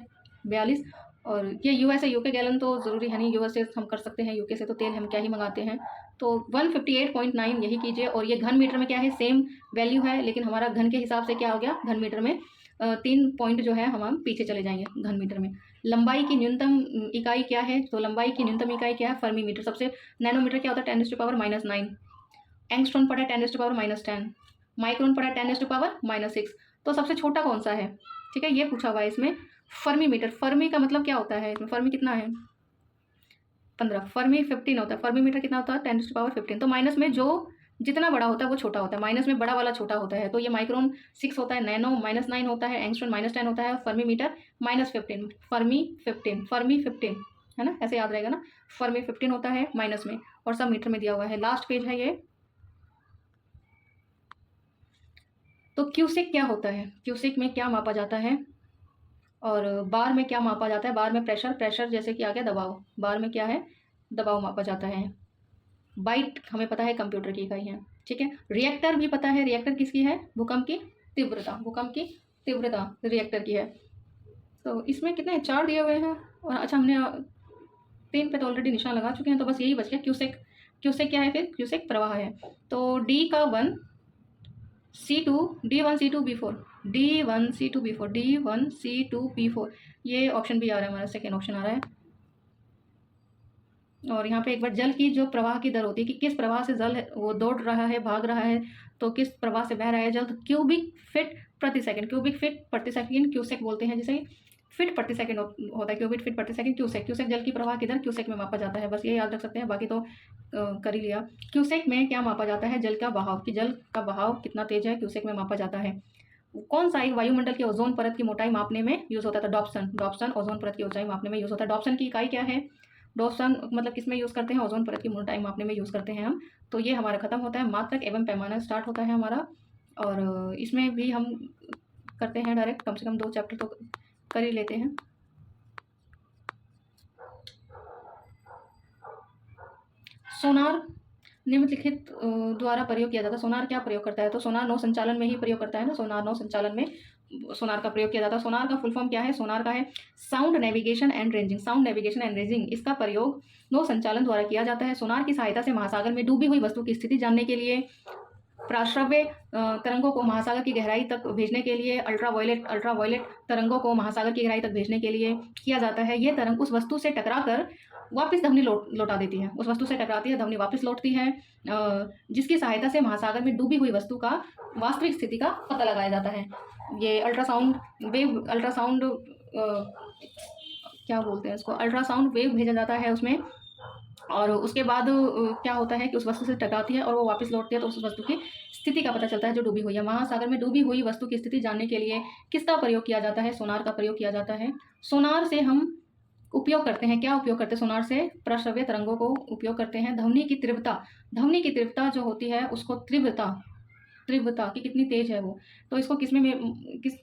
42। और ये यूएस है, यूके गैलन तो ज़रूरी है नहीं, यूएस से हम कर सकते हैं, यूके से तो तेल हम क्या ही मंगाते हैं। तो 158.9 यही कीजिए। और ये घन मीटर में क्या है, सेम वैल्यू है, लेकिन हमारा घन के हिसाब से क्या हो गया, घन मीटर में 3 पॉइंट जो है हम पीछे चले जाएंगे घन मीटर में। लंबाई की न्यूनतम इकाई क्या है, तो लंबाई की न्यूनतम इकाई क्या है, फर्मी मीटर। सबसे नैनोमीटर क्या होता है, 10⁻⁻9। एंगस्ट्रॉन पड़ा है 10⁻10। माइक्रोन पड़ा है 10⁻6। तो सबसे छोटा कौन सा है, ठीक है, ये पूछा हुआ है इसमें। फर्मी मीटर, फर्मी का मतलब क्या होता है इसमें, फर्मी कितना है 15, फर्मी 15 होता है, फर्मी मीटर कितना होता है 10⁻15। तो माइनस में जो जितना बड़ा होता है वो छोटा होता है, माइनस में बड़ा वाला छोटा होता है। तो ये माइक्रोन 6 होता है, नैनो -9 होता है, एंगस्ट्रॉन -10 होता है, फर्मी मीटर -15, फर्मी 15, फर्मी 15 है ना, ऐसे याद रहेगा ना, फर्मी 15 होता है माइनस में, और सब मीटर में दिया हुआ है। लास्ट पेज है ये। तो क्यूसेक क्या होता है, क्यूसेक में क्या मापा जाता है, और बार में क्या मापा जाता है। बार में प्रेशर, प्रेशर जैसे कि आ गया दबाव, बार में क्या है, दबाव मापा जाता है। बाइट हमें पता है कंप्यूटर की इकाई है, ठीक है। रिएक्टर भी पता है, रिएक्टर किसकी है, भूकंप की तीव्रता, भूकंप की तीव्रता रिएक्टर की है। तो इसमें कितने 4 दिए हुए हैं, और अच्छा हमने 3 पे तो ऑलरेडी निशान लगा चुके हैं, तो बस यही बच गया क्यूसेक। क्यूसेक क्या है फिर, क्यूसेक प्रवाह है। तो डी का 1 C2 D1 C2 B4, D1 C2 B4, D1 C2 B4, ये ऑप्शन भी आ रहा है हमारा, सेकेंड ऑप्शन आ रहा है। और यहाँ पे एक बार जल की जो प्रवाह की दर होती है कि किस प्रवाह से जल वो दौड़ रहा है, भाग रहा है, तो किस प्रवाह से बह रहा है जल, तो क्यूबिक फिट प्रति सेकंड, क्यूबिक फिट प्रति सेकंड क्यूसेक बोलते हैं जिसे, फिट प्रति सेकंड होता है, क्यूबिक फिट प्रति सेकंड क्यूसेक। क्यूसेक जल की प्रवाह की दर क्यूसेक में मापा जाता है, बस ये याद रख सकते हैं, बाकी तो कर ही लिया। क्यूसेक में क्या मापा जाता है, जल का बहाव, कि जल का बहाव कितना तेज है, क्यूसेक में मापा जाता है। कौन सा एक वायुमंडल के ओजोन परत की मोटाई मापने में यूज होता था, डॉप्सन, डॉप्सन ओजोन परत की ऊंचाई मापने में यूज होता है। डॉप्सन की इकाई क्या है, डॉप्सन मतलब किस में यूज़ करते हैं, ओजोन परत की मोटाई मापने में यूज़ करते हैं हम। तो ये हमारा खत्म होता है, मात्रक एवं पैमाना स्टार्ट होता है हमारा, और इसमें भी हम करते हैं डायरेक्ट, कम से कम 2 चैप्टर तो कर ही लेते हैं। सोनार निम्नलिखित द्वारा प्रयोग किया जाता है। सोनार क्या प्रयोग करता है, तो सोनार नौ संचालन में ही प्रयोग करता है ना, सोनार नौ संचालन में सोनार का प्रयोग किया जाता है। सोनार का फुल फॉर्म क्या है, सोनार का है sound navigation and ranging, sound navigation and ranging, इसका प्रयोग नौ संचालन द्वारा किया जाता है। सोनार की सहायता से महासागर में डूबी हुई वस्तु की स्थिति जानने के लिए, प्राश्रव्य तरंगों को महासागर की गहराई तक भेजने के लिए, अल्ट्रावायलेट तरंगों को महासागर की गहराई तक भेजने के लिए किया जाता है। ये तरंग उस वस्तु से टकराकर वापस ध्वनि लौटा देती है, उस वस्तु से टकराती है, ध्वनि वापस लौटती है, जिसकी सहायता से महासागर में डूबी हुई वस्तु का वास्तविक स्थिति का पता लगाया जाता है। ये अल्ट्रासाउंड वेव, अल्ट्रासाउंड क्या बोलते हैं इसको, अल्ट्रासाउंड वेव भेजा जाता है उसमें, और उसके बाद क्या होता है कि उस वस्तु से टकराती है और वो वापस लौटती है, तो उस वस्तु की स्थिति का पता चलता है जो डूबी हुई है। महासागर में डूबी हुई वस्तु की स्थिति जानने के लिए किसका प्रयोग किया जाता है, सोनार का प्रयोग किया जाता है। सोनार से हम उपयोग करते हैं, क्या उपयोग करते हैं सोनार से, प्रश्रव्य तरंगों को उपयोग करते हैं। ध्वनि की तीव्रता, ध्वनि की तीव्रता जो होती है उसको तीव्रता की कितनी तेज है वो, तो इसको किस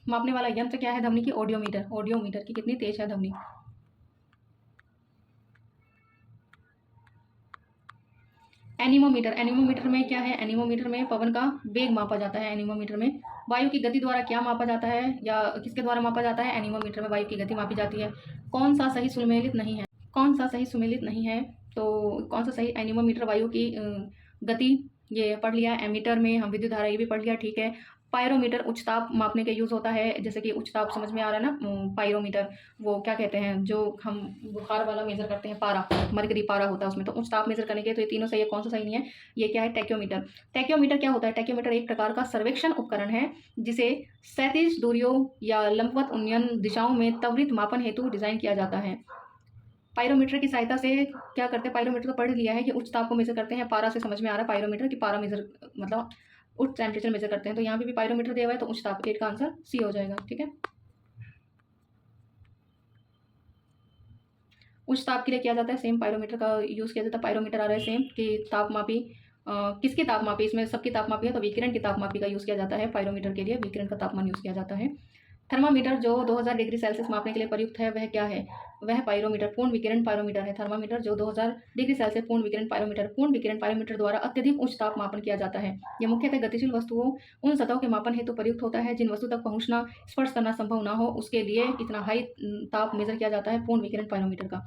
मापने वाला यंत्र क्या है, ध्वनि की ऑडियोमीटर, ऑडियोमीटर की कितनी तेज है ध्वनि। एनीमोमीटर, एनीमोमीटर में क्या है, एनीमोमीटर में पवन का वेग मापा जाता है। एनीमोमीटर में वायु की गति द्वारा क्या मापा जाता है, या किसके द्वारा मापा जाता है, एनीमोमीटर में वायु की गति मापी जाती है। कौन सा सही सुमेलित नहीं है, कौन सा सही सुमेलित नहीं है, तो कौन सा सही, एनीमोमीटर वायु की गति ये पढ़ लिया। एमीटर में हम विद्युत धारा ये भी पढ़ लिया, ठीक है। पायरोमीटर उच्च ताप मापने के यूज़ होता है, जैसे कि उच्च ताप समझ में आ रहा है ना, पायरोमीटर वो क्या कहते हैं जो हम बुखार वाला मेजर करते हैं, पारा, मरकरी पारा होता है उसमें, तो उच्च ताप मेजर करने के, तो ये तीनों सही है, कौन सा सही नहीं है, ये क्या है, टैक्योमीटर। टैक्योमीटर क्या होता है, टैक्योमीटर एक प्रकार का सर्वेक्षण उपकरण है जिसे क्षैतिज दूरियों या लंबवत उन्नयन दिशाओं में त्वरित मापन हेतु डिजाइन किया जाता है। पायरोमीटर की सहायता से क्या करते हैं, पायरोमीटर तो पढ़ लिया है कि उच्च ताप को मेजर करते हैं, पारा से समझ में आ रहा है पायरोमीटर की पारा मेजर मतलब उच्च टेम्परेचर मेजर करते हैं, तो यहाँ पे भी पायरोमीटर दिया हुआ है, तो उच्च ताप, 8 का आंसर सी हो जाएगा, ठीक है। उच्च ताप के लिए किया जाता है, सेम पायरोमीटर का यूज़ किया जाता है। पायरोमीटर आ रहा है सेम कि तापमापी, किसकी तापमापी, इसमें सबकी तापमापी है, तो विकिरण की तापमापी का यूज़ किया जाता है पायरोमीटर के लिए, विकिरण का तापमान यूज़ किया जाता है। थर्मामीटर जो 2000 डिग्री सेल्सियस मापने के लिए प्रयुक्त है वह क्या है? वह पायरोमीटर, पूर्ण विकिरण पायरोमीटर है। थर्मामीटर जो 2000 डिग्री सेल्सियस पूर्ण विकिरण पायरोमीटर, पूर्ण विकिरण पायरोमीटर द्वारा अत्यधिक उच्च ताप मापन किया जाता है। यह मुख्यतः गतिशील वस्तुओं उन सतहों के मापन हेतु प्रयुक्त होता है जिन वस्तु तक पहुंचना, स्पर्श करना संभव ना हो, उसके लिए इतना हाई ताप मेजर किया जाता है पूर्ण विकिरण पायरोमीटर का।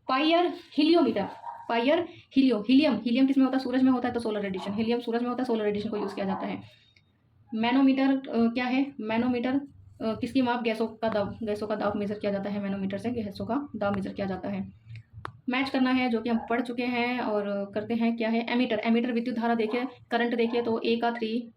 Pier heliometer, pier helium, helium किसमें होता है? सूरज में होता है, तो सोलर रेडिएशन, हीलियम सूरज में होता है, सोलर रेडिएशन को यूज़ किया जाता है। मैनोमीटर क्या है? मैनोमीटर किसकी माप? गैसों का दाब मेजर किया जाता है। मैनोमीटर से गैसों का दाब मेजर किया जाता है। मैच करना है जो कि हम पढ़ चुके हैं और करते हैं। क्या है? एमीटर, एमीटर विद्युत धारा देखिए, करंट देखिए तो ए का 3,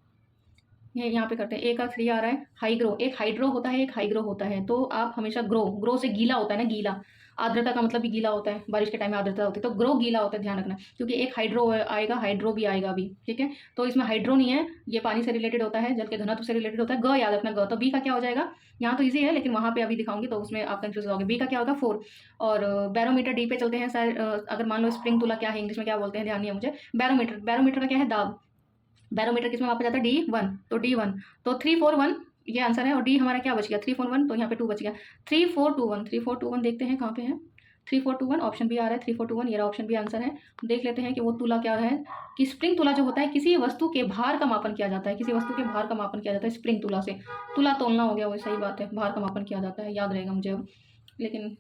ये यहाँ पे करते हैं, ए का 3 आ रहा है। हाइग्रो, एक हाइड्रो होता है, एक हाइग्रो होता है, तो आप हमेशा ग्रो से गीला होता है ना, गीला, आर्द्रता का मतलब भी गीला होता है, बारिश के टाइम में आर्द्रता होती है, तो ग्रो गीला होता है, ध्यान रखना, क्योंकि एक हाइड्रो आएगा, हाइड्रो भी आएगा अभी, ठीक है। तो इसमें हाइड्रो नहीं है, ये पानी से रिलेटेड होता है, जल के घनत्व से रिलेटेड होता है। ग याद रखना, ग, तो बी का क्या हो जाएगा? यहाँ तो ईजी है लेकिन वहाँ पे अभी दिखाऊंगी तो उसमें आप कंफ्यूज होगे। बी का क्या होगा? 4। और बैरोमीटर, डी पे चलते हैं सर। अगर मान लो स्प्रिंग तुला क्या है, इंग्लिश में क्या बोलते हैं, ध्यान नहीं है मुझे। बैरोमीटर, बैरोमीटर का क्या है? दाब। बैरोमीटर किसमें मापा जाता है? D1, तो D1, तो 341 ये आंसर है। और डी हमारा क्या बच गया? 341, तो यहाँ पे 2 बच गया। 3421 देखते हैं कहाँ पे है। 3421 ऑप्शन भी आ रहा है, 3421 ये ऑप्शन भी आंसर है। देख लेते हैं कि वो तुला क्या है, कि स्प्रिंग तुला जो होता है, किसी वस्तु के भार का मापन किया जाता है, किसी वस्तु के भार का मापन किया जाता है स्प्रिंग तुला से। तुला तोलना हो गया, वो सही बात है, भार का मापन किया जाता है, याद रहेगा मुझे। लेकिन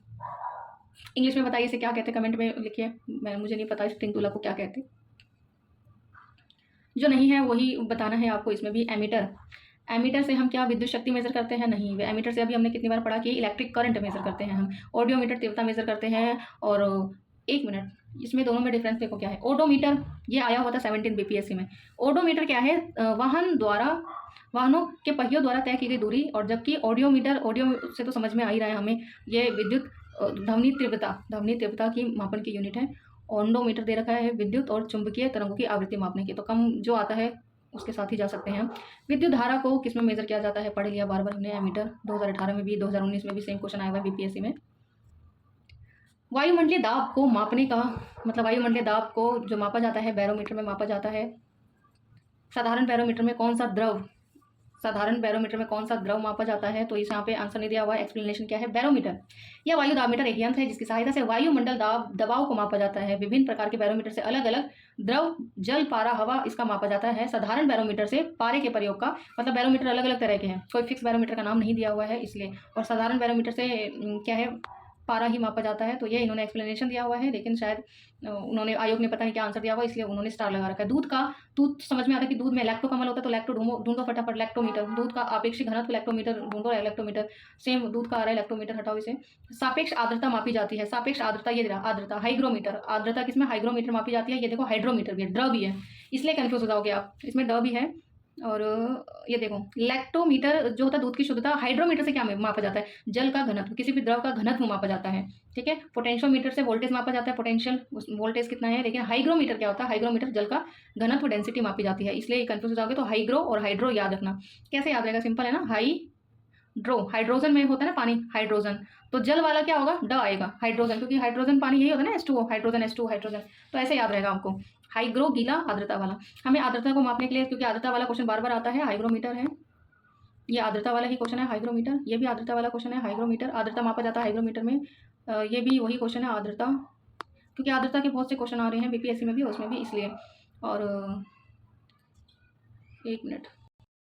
इंग्लिश में बताइए इसे क्या कहते हैं, कमेंट में लिखिए, मुझे नहीं पता स्प्रिंग तुला को क्या कहते हैं। जो नहीं है वही बताना है आपको। इसमें भी एमीटर, एमीटर से हम क्या विद्युत शक्ति मेजर करते हैं? नहीं, एमीटर से अभी हमने कितनी बार पढ़ा कि इलेक्ट्रिक करंट मेजर करते हैं हम। ऑडियोमीटर तीव्रता मेजर करते हैं। और 1 मिनट, इसमें दोनों में डिफरेंस देखो क्या है। ओडोमीटर ये आया हुआ था 17 बीपीएससी में। ओडोमीटर क्या है? वाहनों के पहियों द्वारा तय की गई दूरी, और जबकि ऑडियोमीटर, ऑडियो से तो समझ में आ ही रहा है हमें, ये विद्युत ध्वनि तीव्रता की मापन की यूनिट है। ओंडोमीटर दे रखा है विद्युत और चुंबकीय तरंगों की आवृत्ति मापने की, तो कम जो आता है उसके साथ ही जा सकते हैं। विद्युत धारा को किसमें मेजर किया जाता है? पढ़ लिया बार बार हमने, एमीटर। 2018 में भी, 2019 में भी सेम क्वेश्चन आया हुआ है बीपीएससी में। वायुमंडलीय दाब को मापने का मतलब, वायुमंडलीय दाब को जो मापा जाता है बैरोमीटर में मापा जाता है। साधारण बैरोमीटर में कौन सा द्रव मापा जाता है? तो इस यहाँ पे आंसर नहीं दिया हुआ है, एक्सप्लेनेशन क्या है? बैरोमीटर या वायु दाबमीटर एक यंत्र है जिसकी सहायता से वायुमंडल दबाव को मापा जाता है। विभिन्न प्रकार के बैरोमीटर से अलग अलग द्रव, जल, पारा, हवा इसका मापा जाता है। साधारण बैरोमीटर से पारे के प्रयोग का मतलब, बैरोमीटर अलग अलग तरह के हैं, कोई फिक्स बैरोमीटर का नाम नहीं दिया हुआ है इसलिए। और साधारण बैरोमीटर से क्या है? पारा ही मापा जाता है। तो ये इन्होंने एक्सप्लेनेशन दिया हुआ है, लेकिन शायद उन्होंने, आयोग ने पता नहीं क्या आंसर दिया हुआ, इसलिए उन्होंने स्टार लगा रखा है। दूध समझ में आता है कि दूध में लैक्टो कमल होता है, तो लैक्टो ढूंढो फटाफट, लैक्टोमीटर। दूध का आपेक्षिक घनत्व लैक्टोमीटर ढूंढो, लैक्टोमीटर। सेम दूध का आ रहा है, लैक्टोमीटर हटाओ इसे। सापेक्ष आर्द्रता मापी जाती है, सापेक्ष आर्द्रता ये आर्द्रता। हाइग्रोमीटर, आर्द्रता किसमें? हाइग्रोमीटर मापी जाती है। ये देखो हाइड्रोमीटर भी है, ड्र भी है, इसलिए कंफ्यूज हो जाओगे आप, इसमें ड भी है। और ये देखो लैक्टोमीटर जो होता है दूध की शुद्धता। हाइड्रोमीटर से क्या मापा जाता है? जल का घनत्व, किसी भी द्रव का घनत्व मापा जाता है, ठीक है। पोटेंशियोमीटर से वोल्टेज मापा जाता है, पोटेंशियल वोल्टेज कितना है। लेकिन हाइग्रोमीटर क्या होता है? हाइग्रोमीटर जल का घनत्व, डेंसिटी मापी जाती है, इसलिए कंफ्यूज हो जाओगे। तो हाइग्रो और हाइड्रो याद रखना। कैसे याद रहेगा? सिंपल है ना, हाइड्रोजन में होता है ना पानी, हाइड्रोजन, तो जल वाला क्या होगा? ड आएगा, हाइड्रोजन, क्योंकि हाइड्रोजन पानी यही होता है ना, H2O, हाइड्रोजन H2O, हाइड्रोजन। तो ऐसे याद रहेगा आपको। हाइग्रो गीला, आर्द्रता वाला। हमें आर्द्रता को मापने के लिए, क्योंकि आर्द्रता वाला क्वेश्चन बार बार आता है, हाइग्रोमीटर है, ये आर्द्रता वाला ही क्वेश्चन है। हाइग्रोमीटर, ये भी आर्द्रता वाला क्वेश्चन है। हाइग्रोमीटर, आर्द्रता मापा जाता है हाइग्रोमीटर में। ये भी वही क्वेश्चन है, आर्द्रता, क्योंकि आर्द्रता के बहुत से क्वेश्चन आ रहे हैं बीपीएससी में भी, उसमें भी, इसलिए। और 1 मिनट,